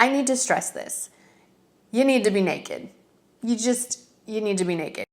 I need to stress this. You need to be naked. You need to be naked.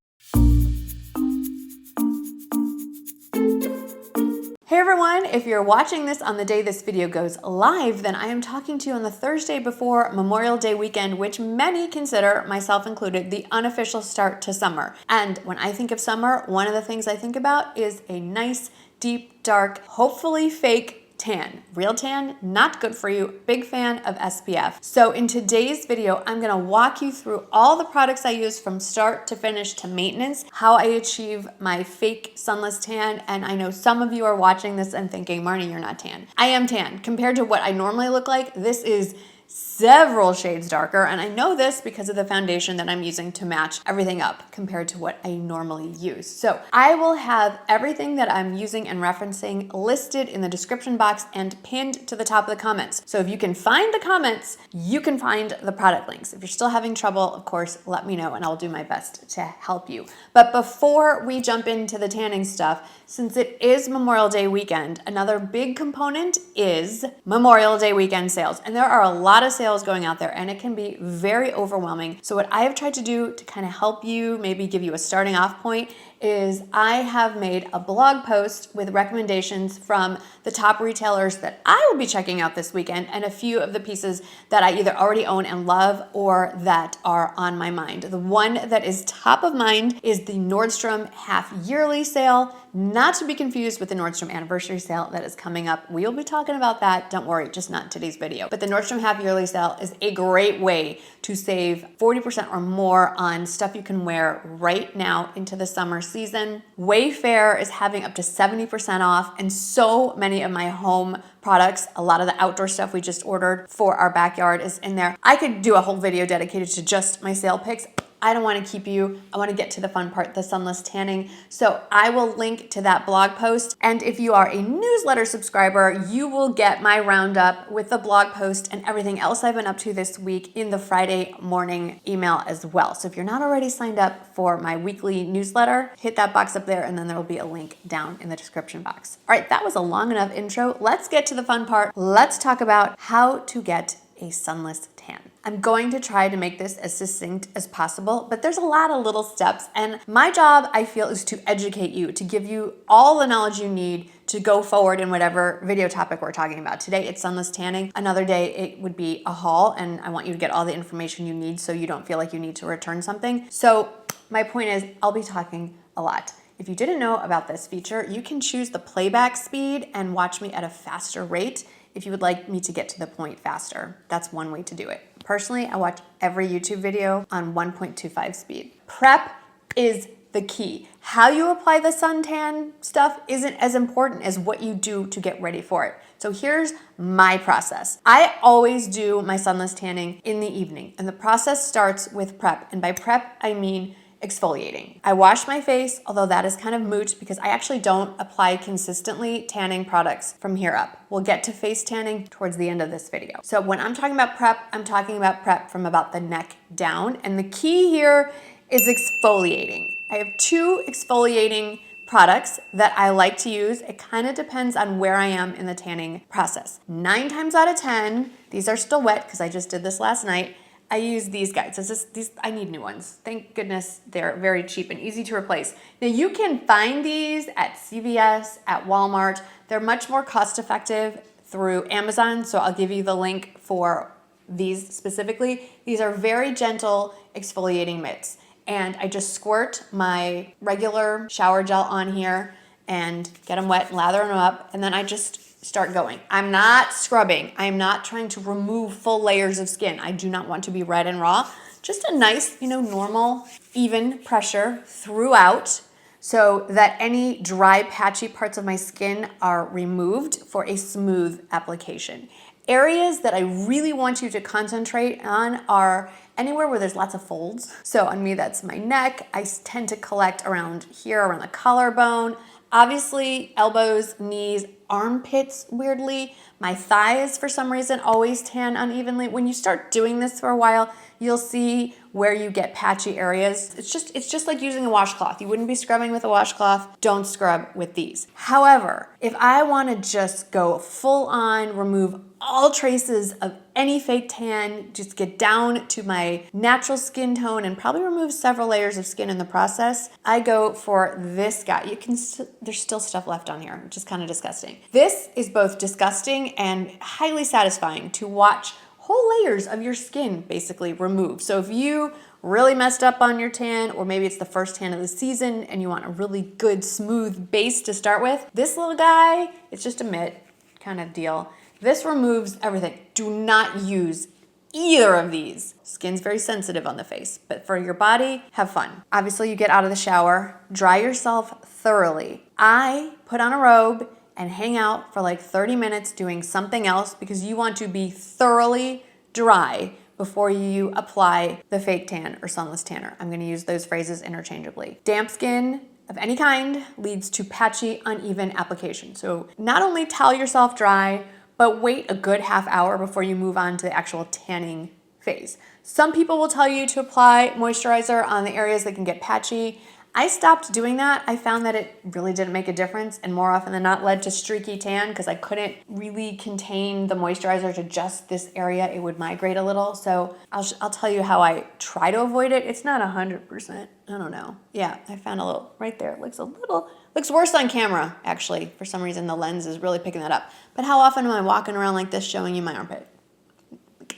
Hey everyone, if you're watching this on the day this video goes live, then I am talking to you on the Thursday before Memorial Day weekend, which many consider, myself included, the unofficial start to summer. And when I think of summer, one of the things I think about is a nice, deep, dark, hopefully fake tan. Real tan, not good for you. Big fan of SPF. So in today's video, I'm gonna walk you through all the products I use from start to finish to maintenance, how I achieve my fake sunless tan. And I know some of you are watching this and thinking, Marnie, you're not tan. I am tan. Compared to what I normally look like, this is several shades darker, and I know this because of the foundation that I'm using to match everything up compared to what I normally use. So I will have everything that I'm using and referencing listed in the description box and pinned to the top of the comments. So if you can find the comments, you can find the product links. If you're still having trouble, of course, let me know and I'll do my best to help you. But before we jump into the tanning stuff, since it is Memorial Day weekend, another big component is Memorial Day weekend sales. And there are a lot of sales going out there and it can be very overwhelming. So what I have tried to do to kind of help you, maybe give you a starting off point, is I have made a blog post with recommendations from the top retailers that I will be checking out this weekend and a few of the pieces that I either already own and love or that are on my mind. The one that is top of mind is the Nordstrom half yearly sale, not to be confused with the Nordstrom anniversary sale that is coming up. We'll be talking about that, don't worry, just not in today's video. But the Nordstrom half yearly sale is a great way to save 40% or more on stuff you can wear right now into the summer season. Wayfair is having up to 70% off, and so many of my home products, a lot of the outdoor stuff we just ordered for our backyard is in there. I could do a whole video dedicated to just my sale picks. I don't want to keep you. I want to get to the fun part, the sunless tanning. So I will link to that blog post. And if you are a newsletter subscriber, you will get my roundup with the blog post and everything else I've been up to this week in the Friday morning email as well. So if you're not already signed up for my weekly newsletter, hit that box up there and then there will be a link down in the description box. All right, that was a long enough intro. Let's get to the fun part. Let's talk about how to get a sunless tan. I'm going to try to make this as succinct as possible, but there's a lot of little steps, and my job, I feel, is to educate you, to give you all the knowledge you need to go forward in whatever video topic we're talking about. Today, it's sunless tanning. Another day, it would be a haul, and I want you to get all the information you need so you don't feel like you need to return something. So my point is, I'll be talking a lot. If you didn't know about this feature, you can choose the playback speed and watch me at a faster rate if you would like me to get to the point faster. That's one way to do it. Personally, I watch every YouTube video on 1.25 speed. Prep is the key. How you apply the suntan stuff isn't as important as what you do to get ready for it. So here's my process. I always do my sunless tanning in the evening, and the process starts with prep. And by prep, I mean exfoliating. I wash my face, although that is kind of moot because I actually don't apply consistently tanning products from here up. We'll get to face tanning towards the end of this video. So when I'm talking about prep, I'm talking about prep from about the neck down. And the key here is exfoliating. I have two exfoliating products that I like to use. It kind of depends on where I am in the tanning process. 9 times out of 10, these are still wet because I just did this last night. I use these guys. I need new ones. Thank goodness they're very cheap and easy to replace. Now you can find these at CVS, at Walmart. They're much more cost effective through Amazon, so I'll give you the link for these specifically. These are very gentle exfoliating mitts, and I just squirt my regular shower gel on here and get them wet, lather them up, and then I just start going. I'm not scrubbing. I'm not trying to remove full layers of skin. I do not want to be red and raw. Just a nice, normal, even pressure throughout so that any dry, patchy parts of my skin are removed for a smooth application. Areas that I really want you to concentrate on are anywhere where there's lots of folds. So on me, that's my neck. I tend to collect around here, around the collarbone. Obviously, elbows, knees, armpits, weirdly. My thighs, for some reason, always tan unevenly. When you start doing this for a while, you'll see where you get patchy areas. It's just like using a washcloth. You wouldn't be scrubbing with a washcloth. Don't scrub with these. However, if I want to just go full on, remove all traces of any fake tan, just get down to my natural skin tone and probably remove several layers of skin in the process, I go for this guy. You can, there's still stuff left on here, which is kind of disgusting. This is both disgusting and highly satisfying to watch whole layers of your skin basically remove. So if you really messed up on your tan, or maybe it's the first tan of the season and you want a really good smooth base to start with, this little guy, it's just a mitt kind of deal. This removes everything. Do not use either of these. Skin's very sensitive on the face, but for your body, have fun. Obviously you get out of the shower, dry yourself thoroughly. I put on a robe and hang out for like 30 minutes doing something else because you want to be thoroughly dry before you apply the fake tan or sunless tanner. I'm gonna use those phrases interchangeably. Damp skin of any kind leads to patchy, uneven application. So not only towel yourself dry, but wait a good half hour before you move on to the actual tanning phase. Some people will tell you to apply moisturizer on the areas that can get patchy. I stopped doing that. I found that it really didn't make a difference and more often than not led to streaky tan because I couldn't really contain the moisturizer to just this area. It would migrate a little. So I'll tell you how I try to avoid it. It's not 100%. I don't know. Yeah, I found a little right there. It looks worse on camera actually. For some reason the lens is really picking that up. But how often am I walking around like this showing you my armpit?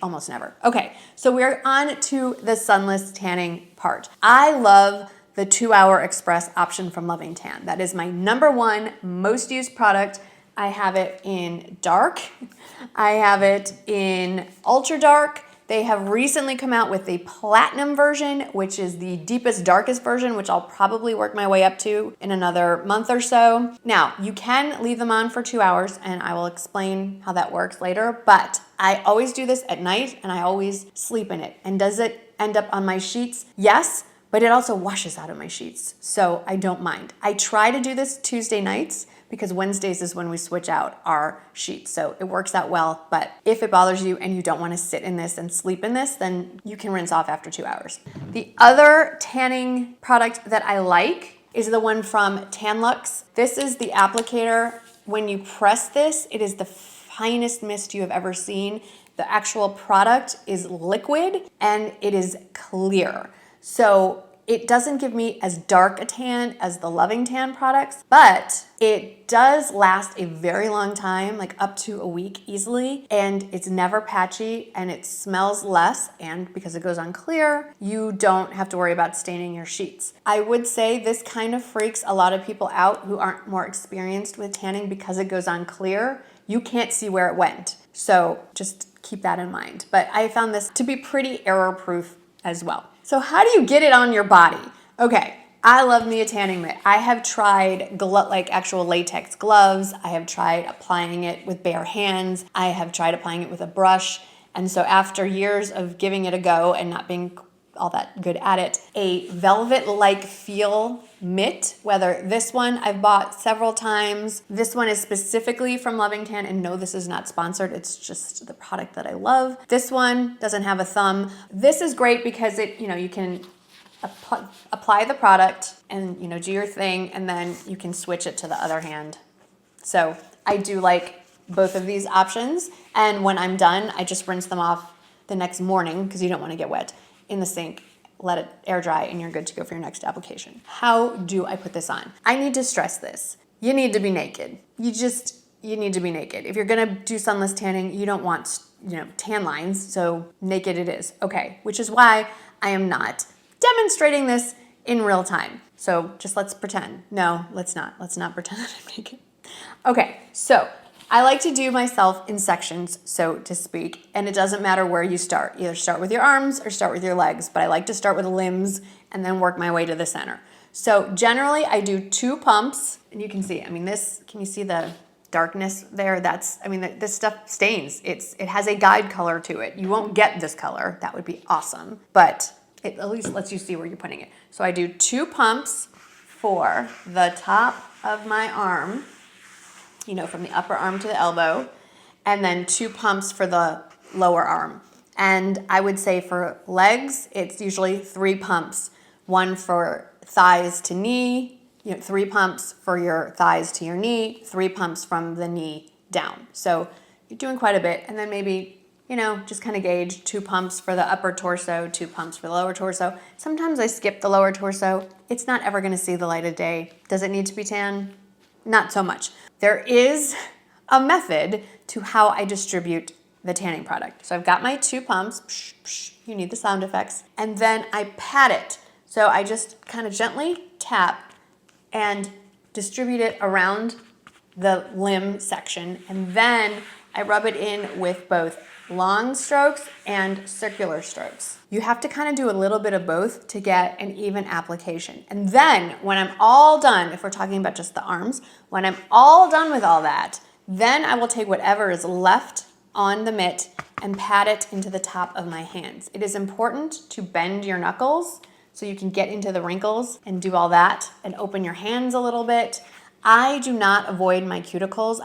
Almost never. Okay, so we're on to the sunless tanning part. I love the 2-hour express option from Loving Tan. That is my #1 most used product. I have it in dark. I have it in ultra dark. They have recently come out with the platinum version, which is the deepest, darkest version, which I'll probably work my way up to in another month or so. Now, you can leave them on for 2 hours, and I will explain how that works later, but I always do this at night, and I always sleep in it. And does it end up on my sheets? Yes, but it also washes out of my sheets, so I don't mind. I try to do this Tuesday nights because Wednesdays is when we switch out our sheets, so it works out well. But if it bothers you and you don't want to sit in this and sleep in this, then you can rinse off after 2 hours. The other tanning product that I like is the one from TanLuxe. This is the applicator. When you press this, it is the finest mist you have ever seen. The actual product is liquid and it is clear. So it doesn't give me as dark a tan as the Loving Tan products, but it does last a very long time, like up to a week easily, and it's never patchy and it smells less, and because it goes on clear, you don't have to worry about staining your sheets. I would say this kind of freaks a lot of people out who aren't more experienced with tanning because it goes on clear. You can't see where it went, so just keep that in mind. But I found this to be pretty error-proof as well. So how do you get it on your body? Okay, I love me a tanning mitt. I have tried like actual latex gloves. I have tried applying it with bare hands. I have tried applying it with a brush. And so after years of giving it a go and not being all that good at it, a velvet-like feel mitt, whether this one I've bought several times. This one is specifically from Loving Tan, and no, this is not sponsored. It's just the product that I love. This one doesn't have a thumb. This is great because it, you can apply the product and, do your thing, and then you can switch it to the other hand. So I do like both of these options. And when I'm done, I just rinse them off the next morning because you don't want to get wet in the sink, let it air dry, and you're good to go for your next application. How do I put this on? I need to stress this. You need to be naked. You need to be naked. If you're gonna do sunless tanning, you don't want, tan lines, so naked it is. Okay, which is why I am not demonstrating this in real time. So just let's pretend. No, let's not. Let's not pretend that I'm naked. Okay, so I like to do myself in sections, so to speak, and it doesn't matter where you start. Either start with your arms or start with your legs, but I like to start with the limbs and then work my way to the center. So generally I do 2 pumps, and you can see, can you see the darkness there? This stuff stains. It has a guide color to it. You won't get this color. That would be awesome, but it at least lets you see where you're putting it. So I do 2 pumps for the top of my arm, from the upper arm to the elbow, and then 2 pumps for the lower arm. And I would say for legs, it's usually 3 pumps. 1 for thighs to knee, 3 pumps for your thighs to your knee, 3 pumps from the knee down. So you're doing quite a bit, and then maybe you know, just kind of gauge 2 pumps for the upper torso, 2 pumps for the lower torso. Sometimes I skip the lower torso. It's not ever gonna see the light of day. Does it need to be tan? Not so much. There is a method to how I distribute the tanning product. So I've got my 2 pumps, psh, psh, you need the sound effects, and then I pat it. So I just kind of gently tap and distribute it around the limb section, and then I rub it in with both long strokes and circular strokes. You have to kind of do a little bit of both to get an even application. And then when I'm all done, if we're talking about just the arms, when I'm all done with all that, then I will take whatever is left on the mitt and pat it into the top of my hands. It is important to bend your knuckles so you can get into the wrinkles and do all that and open your hands a little bit. I do not avoid my cuticles.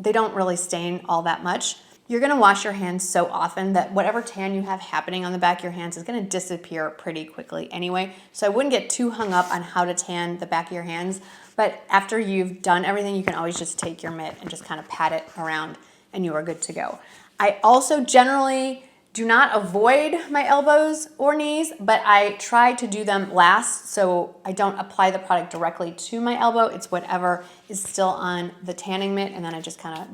They don't really stain all that much. You're gonna wash your hands so often that whatever tan you have happening on the back of your hands is gonna disappear pretty quickly anyway. So I wouldn't get too hung up on how to tan the back of your hands, but after you've done everything, you can always just take your mitt and just kind of pat it around and you are good to go. I also generally do not avoid my elbows or knees, but I try to do them last so I don't apply the product directly to my elbow. It's whatever is still on the tanning mitt, and then I just kind of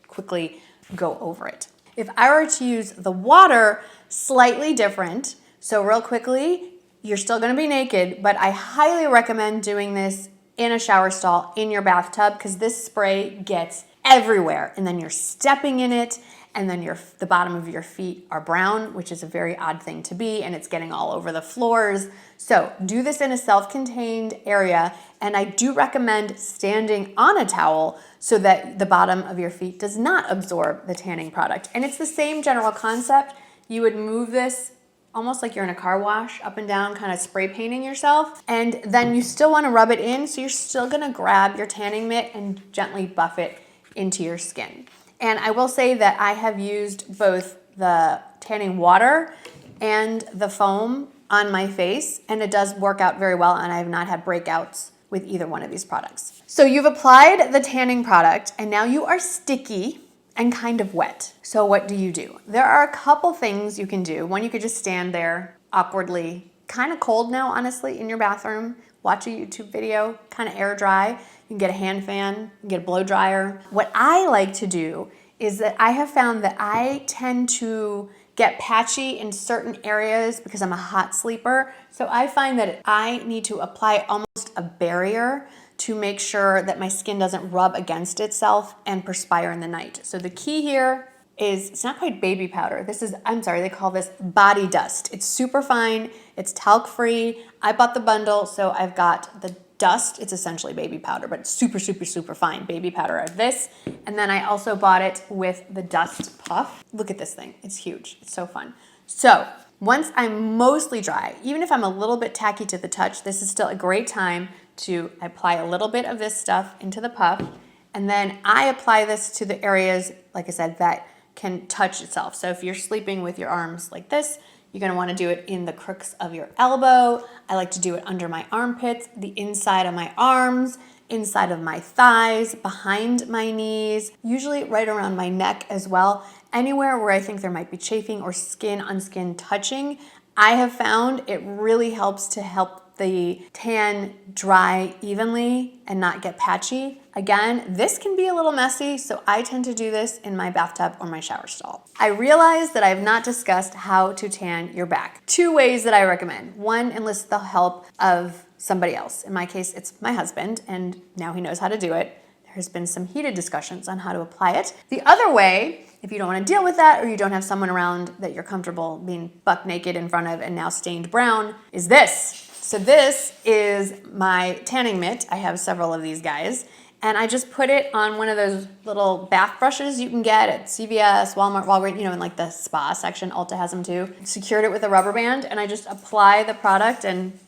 quickly go over it. If I were to use the water, slightly different. So real quickly, you're still gonna be naked, but I highly recommend doing this in a shower stall in your bathtub because this spray gets everywhere, and then you're stepping in it, and then the bottom of your feet are brown, which is a very odd thing to be, and it's getting all over the floors. So do this in a self-contained area, and I do recommend standing on a towel so that the bottom of your feet does not absorb the tanning product. And it's the same general concept. You would move this almost like you're in a car wash, up and down, kind of spray painting yourself. And then you still wanna rub it in, so you're still gonna grab your tanning mitt and gently buff it into your skin. And I will say that I have used both the tanning water and the foam on my face, and it does work out very well, and I have not had breakouts with either one of these products. So you've applied the tanning product, and now you are sticky and kind of wet. So what do? There are a couple things you can do. One, you could just stand there awkwardly, kind of cold now, honestly, in your bathroom, watch a YouTube video, kind of air dry. You can get a hand fan, you can get a blow dryer. What I like to do is that I have found that I tend to get patchy in certain areas because I'm a hot sleeper. So I find that I need to apply almost a barrier to make sure that my skin doesn't rub against itself and perspire in the night. So the key here is, it's not quite baby powder. They call this body dust. It's super fine, it's talc free. I bought the bundle, so I've got the dust. It's essentially baby powder, but it's super, super, super fine baby powder of this. And then I also bought it with the dust puff. Look at this thing, it's huge, it's so fun. So once I'm mostly dry, even if I'm a little bit tacky to the touch, this is still a great time to apply a little bit of this stuff into the puff. And then I apply this to the areas, like I said, that can touch itself. So if you're sleeping with your arms like this, you're gonna wanna do it in the crooks of your elbow. I like to do it under my armpits, the inside of my arms, inside of my thighs, behind my knees, usually right around my neck as well. Anywhere where I think there might be chafing or skin on skin touching, I have found it really helps to help the tan dry evenly and not get patchy. Again, this can be a little messy, so I tend to do this in my bathtub or my shower stall. I realize that I have not discussed how to tan your back. 2 ways that I recommend. One, enlist the help of somebody else. In my case, it's my husband, and now he knows how to do it. There's been some heated discussions on how to apply it. The other way, if you don't want to deal with that or you don't have someone around that you're comfortable being buck naked in front of and now stained brown, is this. So this is my tanning mitt. I have several of these guys. And I just put it on one of those little bath brushes you can get at CVS, Walmart, Walgreens, in like the spa section. Ulta has them too. Secured it with a rubber band, and I just apply the product and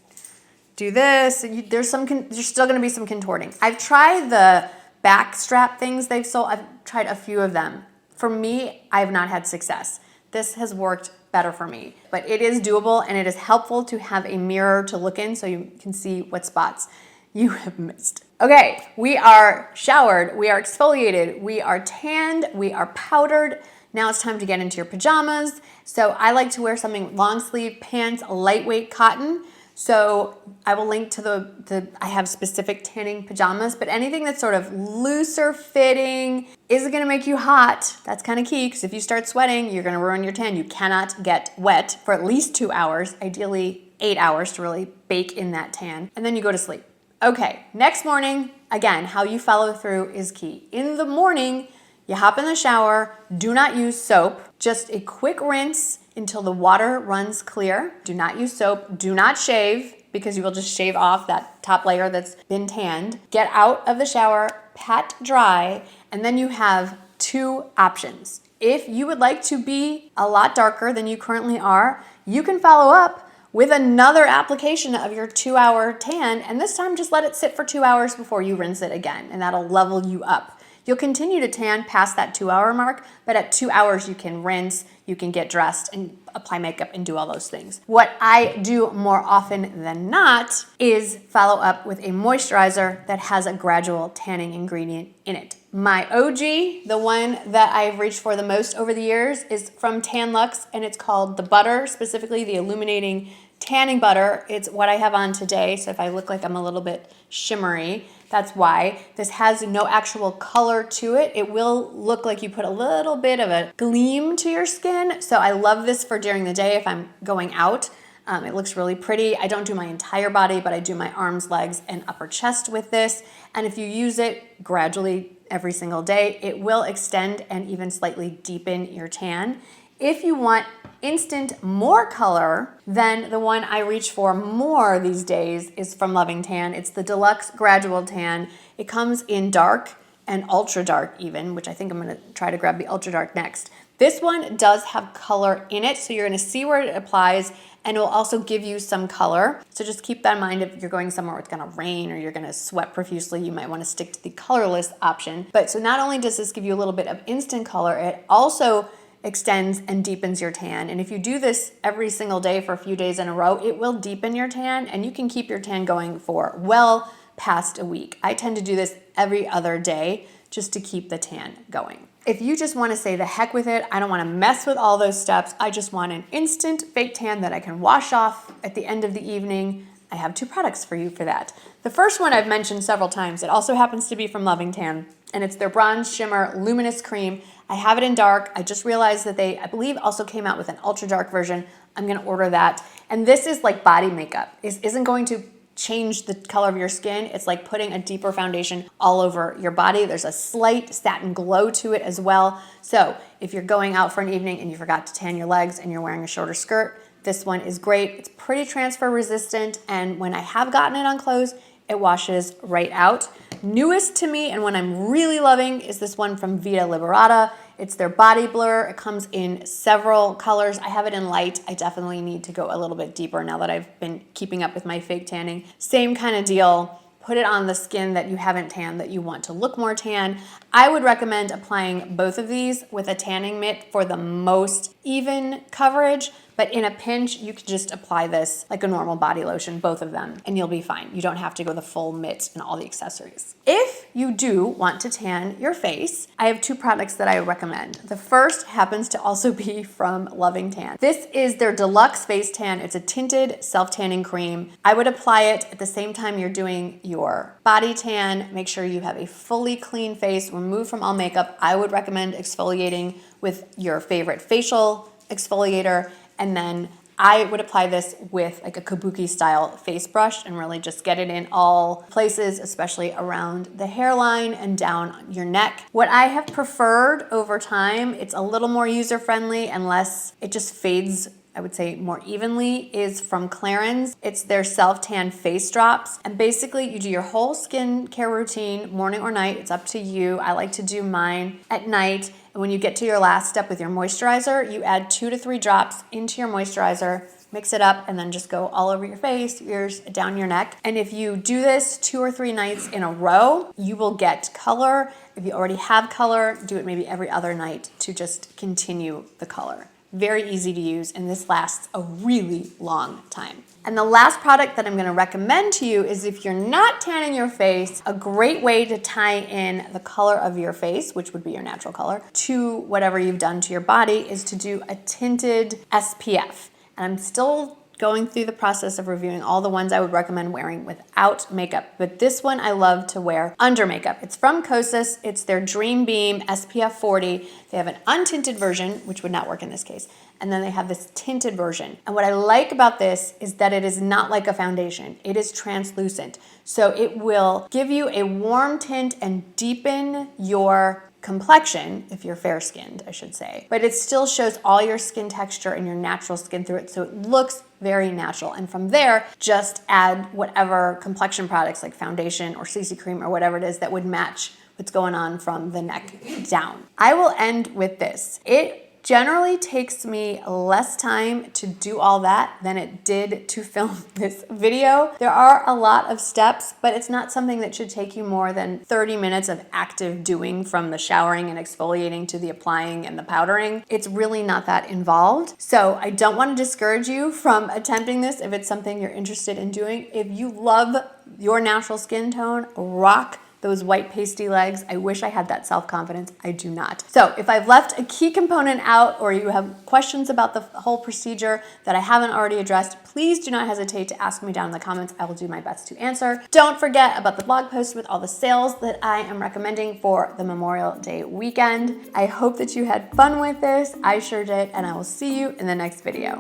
do this. And there's still gonna be some contorting. I've tried the back strap things they've sold. I've tried a few of them. For me, I have not had success. This has worked better for me, but it is doable, and it is helpful to have a mirror to look in so you can see what spots you have missed. Okay, we are showered, we are exfoliated, we are tanned, we are powdered. Now it's time to get into your pajamas. So I like to wear something long sleeve pants, lightweight cotton. So I will link to I have specific tanning pajamas, but anything that's sort of looser fitting isn't gonna make you hot. That's kind of key, because if you start sweating, you're gonna ruin your tan. You cannot get wet for at least 2 hours, ideally 8 hours to really bake in that tan, and then you go to sleep. Okay, next morning, again, how you follow through is key. In the morning, you hop in the shower, do not use soap, just a quick rinse until the water runs clear. Do not use soap, do not shave, because you will just shave off that top layer that's been tanned. Get out of the shower, pat dry, and then you have 2 options. If you would like to be a lot darker than you currently are, you can follow up with another application of your 2-hour tan, and this time just let it sit for 2 hours before you rinse it again, and that'll level you up. You'll continue to tan past that 2-hour mark, but at 2 hours you can rinse, you can get dressed and apply makeup and do all those things. What I do more often than not is follow up with a moisturizer that has a gradual tanning ingredient in it. My OG, the one that I've reached for the most over the years, is from TanLuxe, and it's called the Butter, specifically the Illuminating Tanning Butter. It's what I have on today, so if I look like I'm a little bit shimmery, that's why. This has no actual color to it. It will look like you put a little bit of a gleam to your skin, so I love this for during the day if I'm going out. It looks really pretty. I don't do my entire body, but I do my arms, legs, and upper chest with this, and if you use it gradually every single day, it will extend and even slightly deepen your tan. If you want instant more color, then the one I reach for more these days is from Loving Tan. It's the Deluxe Gradual Tan. It comes in dark and ultra dark even, which I think I'm gonna try to grab the ultra dark next. This one does have color in it, so you're gonna see where it applies, and it will also give you some color. So just keep that in mind if you're going somewhere where it's gonna rain or you're gonna sweat profusely, you might wanna stick to the colorless option. But so not only does this give you a little bit of instant color, it also extends and deepens your tan. And if you do this every single day for a few days in a row, it will deepen your tan, and you can keep your tan going for well past a week. I tend to do this every other day just to keep the tan going. If you just want to say the heck with it, I don't want to mess with all those steps, I just want an instant fake tan that I can wash off at the end of the evening, I have 2 products for you for that. The first one I've mentioned several times. It also happens to be from Loving Tan, and it's their Bronze Shimmer Luminous Cream. I have it in dark. I just realized that they, I believe, also came out with an ultra dark version. I'm gonna order that. And this is like body makeup. It isn't going to change the color of your skin. It's like putting a deeper foundation all over your body. There's a slight satin glow to it as well. So if you're going out for an evening and you forgot to tan your legs and you're wearing a shorter skirt, this one is great. It's pretty transfer resistant, and when I have gotten it on clothes, it washes right out. Newest to me, and one I'm really loving, is this one from Vita Liberata. It's their Body Blur. It comes in several colors. I have it in light. I definitely need to go a little bit deeper now that I've been keeping up with my fake tanning. Same kind of deal. Put it on the skin that you haven't tanned, that you want to look more tan. I would recommend applying both of these with a tanning mitt for the most even coverage, but in a pinch, you can just apply this like a normal body lotion, both of them, and you'll be fine. You don't have to go the full mitt and all the accessories. If you do want to tan your face, I have 2 products that I recommend. The first happens to also be from Loving Tan. This is their Deluxe Face Tan. It's a tinted self-tanning cream. I would apply it at the same time you're doing your body tan. Make sure you have a fully clean face, removed from all makeup. I would recommend exfoliating with your favorite facial exfoliator, and then I would apply this with like a kabuki style face brush and really just get it in all places, especially around the hairline and down your neck. What I have preferred over time, it's a little more user-friendly and less, it just fades, I would say, more evenly, is from Clarins. It's their self-tan face drops. And basically you do your whole skincare routine, morning or night, it's up to you. I like to do mine at night. And when you get to your last step with your moisturizer, you add 2 to 3 drops into your moisturizer, mix it up, and then just go all over your face, ears, down your neck. And if you do this 2 or 3 nights in a row, you will get color. If you already have color, do it maybe every other night to just continue the color. very easy to use, and this lasts a really long time. And the last product that I'm gonna recommend to you is if you're not tanning your face, a great way to tie in the color of your face, which would be your natural color, to whatever you've done to your body is to do a tinted SPF. And I'm still going through the process of reviewing all the ones I would recommend wearing without makeup. But this one I love to wear under makeup. It's from Kosas. It's their Dream Beam SPF 40. They have an untinted version, which would not work in this case. And then they have this tinted version. And what I like about this is that it is not like a foundation. It is translucent. So it will give you a warm tint and deepen your complexion, if you're fair-skinned, I should say. But it still shows all your skin texture and your natural skin through it, so it looks very natural. And from there, just add whatever complexion products like foundation or CC cream or whatever it is that would match what's going on from the neck down. I will end with this. It generally takes me less time to do all that than it did to film this video. There are a lot of steps, but it's not something that should take you more than 30 minutes of active doing, from the showering and exfoliating to the applying and the powdering. It's really not that involved. So I don't want to discourage you from attempting this if it's something you're interested in doing. If you love your natural skin tone, rock those white pasty legs. I wish I had that self-confidence. I do not. So if I've left a key component out, or you have questions about the whole procedure that I haven't already addressed, please do not hesitate to ask me down in the comments. I will do my best to answer. Don't forget about the blog post with all the sales that I am recommending for the Memorial Day weekend. I hope that you had fun with this. I sure did, and I will see you in the next video.